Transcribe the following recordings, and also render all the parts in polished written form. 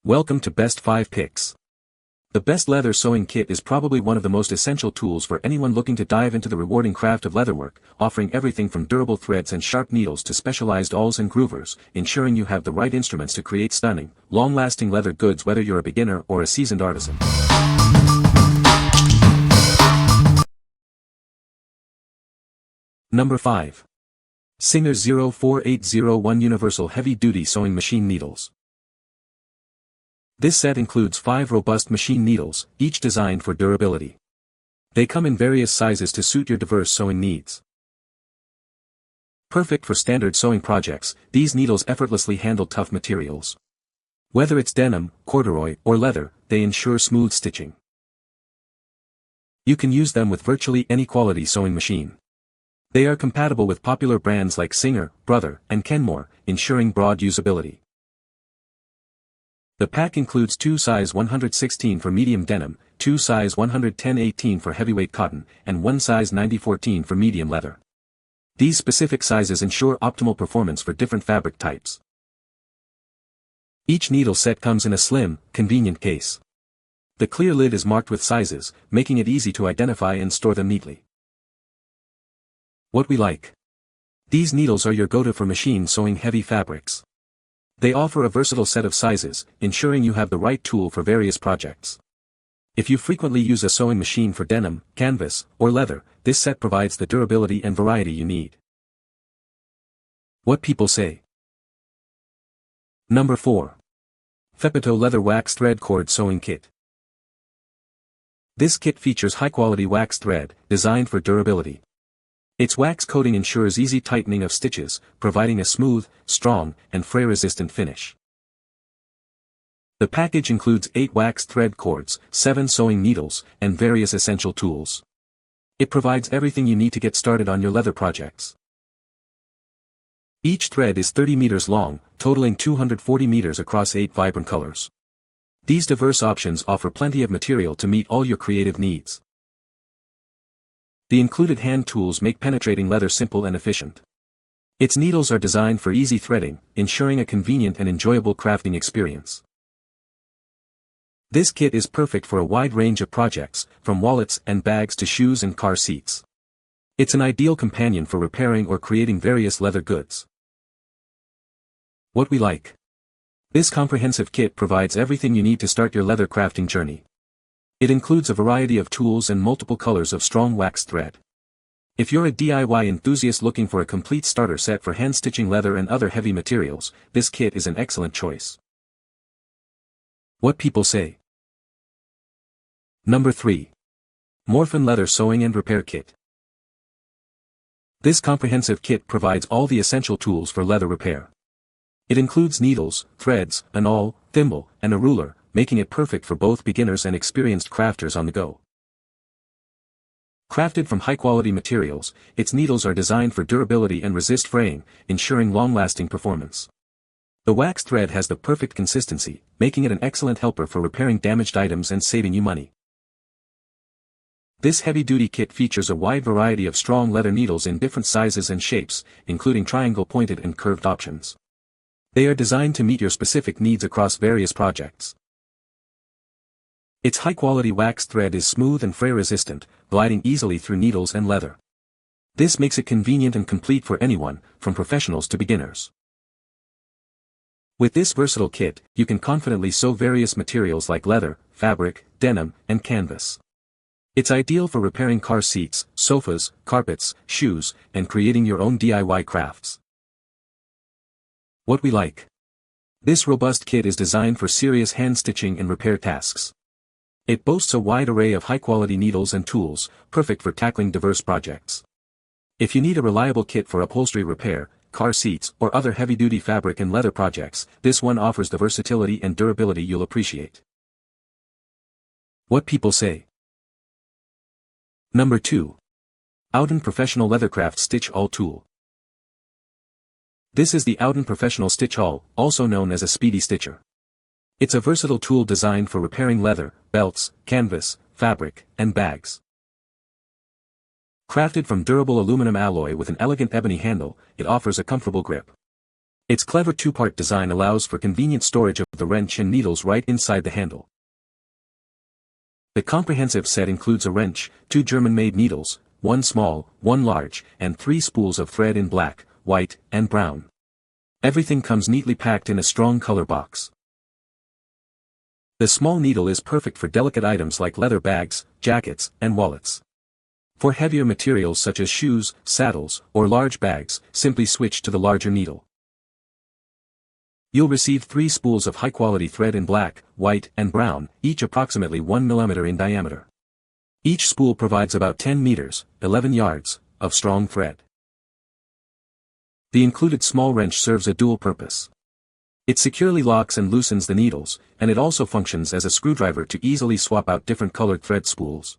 Welcome to Best 5 Picks. The best leather sewing kit is probably one of the most essential tools for anyone looking to dive into the rewarding craft of leatherwork, offering everything from durable threads and sharp needles to specialized awls and groovers, ensuring you have the right instruments to create stunning, long-lasting leather goods whether you're a beginner or a seasoned artisan. Number 5. Singer 04801 Universal Heavy Duty Sewing Machine Needles. This set includes 5 robust machine needles, each designed for durability. They come in various sizes to suit your diverse sewing needs. Perfect for standard sewing projects, these needles effortlessly handle tough materials. Whether it's denim, corduroy, or leather, they ensure smooth stitching. You can use them with virtually any quality sewing machine. They are compatible with popular brands like Singer, Brother, and Kenmore, ensuring broad usability. The pack includes 2 size 116 for medium denim, 2 size 110/18 for heavyweight cotton, and 1 size 90/14 for medium leather. These specific sizes ensure optimal performance for different fabric types. Each needle set comes in a slim, convenient case. The clear lid is marked with sizes, making it easy to identify and store them neatly. What we like. These needles are your go-to for machine sewing heavy fabrics. They offer a versatile set of sizes, ensuring you have the right tool for various projects. If you frequently use a sewing machine for denim, canvas, or leather, this set provides the durability and variety you need. What people say. Number 4. FEPITO Leather Wax Thread Cord Sewing Kit. This kit features high-quality wax thread, designed for durability. Its wax coating ensures easy tightening of stitches, providing a smooth, strong, and fray-resistant finish. The package includes 8 wax thread cords, 7 sewing needles, and various essential tools. It provides everything you need to get started on your leather projects. Each thread is 30 meters long, totaling 240 meters across 8 vibrant colors. These diverse options offer plenty of material to meet all your creative needs. The included hand tools make penetrating leather simple and efficient. Its needles are designed for easy threading, ensuring a convenient and enjoyable crafting experience. This kit is perfect for a wide range of projects, from wallets and bags to shoes and car seats. It's an ideal companion for repairing or creating various leather goods. What we like. This comprehensive kit provides everything you need to start your leather crafting journey. It includes a variety of tools and multiple colors of strong wax thread. If you're a DIY enthusiast looking for a complete starter set for hand-stitching leather and other heavy materials, this kit is an excellent choice. What people say. Number 3. MORFEN Leather Sewing and Repair Kit. This comprehensive kit provides all the essential tools for leather repair. It includes needles, threads, an awl, thimble, and a ruler, making it perfect for both beginners and experienced crafters on the go. Crafted from high-quality materials, its needles are designed for durability and resist fraying, ensuring long-lasting performance. The wax thread has the perfect consistency, making it an excellent helper for repairing damaged items and saving you money. This heavy-duty kit features a wide variety of strong leather needles in different sizes and shapes, including triangle-pointed and curved options. They are designed to meet your specific needs across various projects. Its high-quality wax thread is smooth and fray-resistant, gliding easily through needles and leather. This makes it convenient and complete for anyone, from professionals to beginners. With this versatile kit, you can confidently sew various materials like leather, fabric, denim, and canvas. It's ideal for repairing car seats, sofas, carpets, shoes, and creating your own DIY crafts. What we like. This robust kit is designed for serious hand-stitching and repair tasks. It boasts a wide array of high-quality needles and tools, perfect for tackling diverse projects. If you need a reliable kit for upholstery repair, car seats, or other heavy-duty fabric and leather projects, this one offers the versatility and durability you'll appreciate. What people say. Number 2. OWDEN Professional Leathercraft Stitch Awl Tool. This is the OWDEN Professional Stitch Awl, also known as a Speedy stitcher. It's a versatile tool designed for repairing leather, belts, canvas, fabric, and bags. Crafted from durable aluminum alloy with an elegant ebony handle, it offers a comfortable grip. Its clever two-part design allows for convenient storage of the wrench and needles right inside the handle. The comprehensive set includes a wrench, 2 German-made needles, 1 small, 1 large, and 3 spools of thread in black, white, and brown. Everything comes neatly packed in a strong color box. The small needle is perfect for delicate items like leather bags, jackets, and wallets. For heavier materials such as shoes, saddles, or large bags, simply switch to the larger needle. You'll receive 3 spools of high-quality thread in black, white, and brown, each approximately 1 mm in diameter. Each spool provides about 10 meters, 11 yards, of strong thread. The included small wrench serves a dual purpose. It securely locks and loosens the needles, and it also functions as a screwdriver to easily swap out different colored thread spools.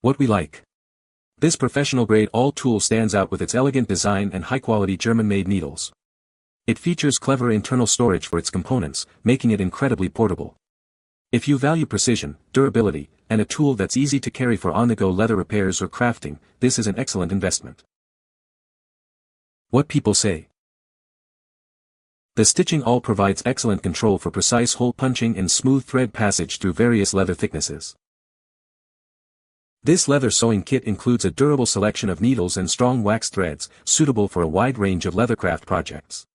What we like. This professional-grade awl tool stands out with its elegant design and high-quality German-made needles. It features clever internal storage for its components, making it incredibly portable. If you value precision, durability, and a tool that's easy to carry for on-the-go leather repairs or crafting, this is an excellent investment. What people say. The stitching awl provides excellent control for precise hole punching and smooth thread passage through various leather thicknesses. This leather sewing kit includes a durable selection of needles and strong wax threads, suitable for a wide range of leathercraft projects.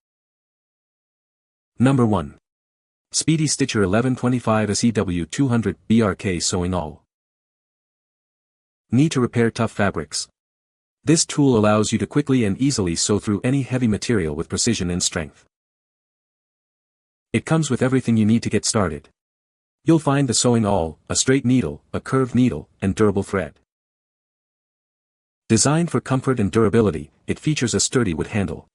Number 1. Speedy Stitcher 1125 SEW 200 BRK Sewing Awl. Need to repair tough fabrics? This tool allows you to quickly and easily sew through any heavy material with precision and strength. It comes with everything you need to get started. You'll find the sewing awl, a straight needle, a curved needle, and durable thread. Designed for comfort and durability, it features a sturdy wood handle.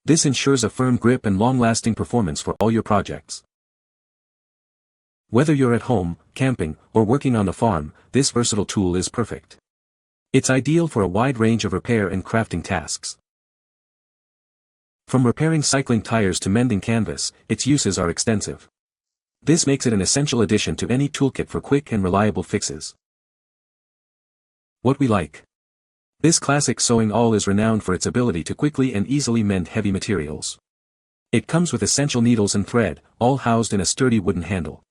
This ensures a firm grip and long-lasting performance for all your projects. Whether you're at home, camping, or working on the farm, this versatile tool is perfect. It's ideal for a wide range of repair and crafting tasks. From repairing cycling tires to mending canvas, its uses are extensive. This makes it an essential addition to any toolkit for quick and reliable fixes. What we like. This classic sewing awl is renowned for its ability to quickly and easily mend heavy materials. It comes with essential needles and thread, all housed in a sturdy wooden handle.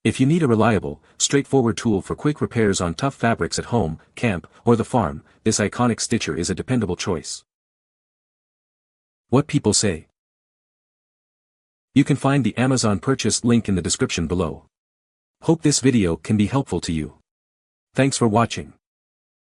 If you need a reliable, straightforward tool for quick repairs on tough fabrics at home, camp, or the farm, this iconic stitcher is a dependable choice. What people say. You can find the Amazon purchase link in the description below. Hope this video can be helpful to you. Thanks for watching.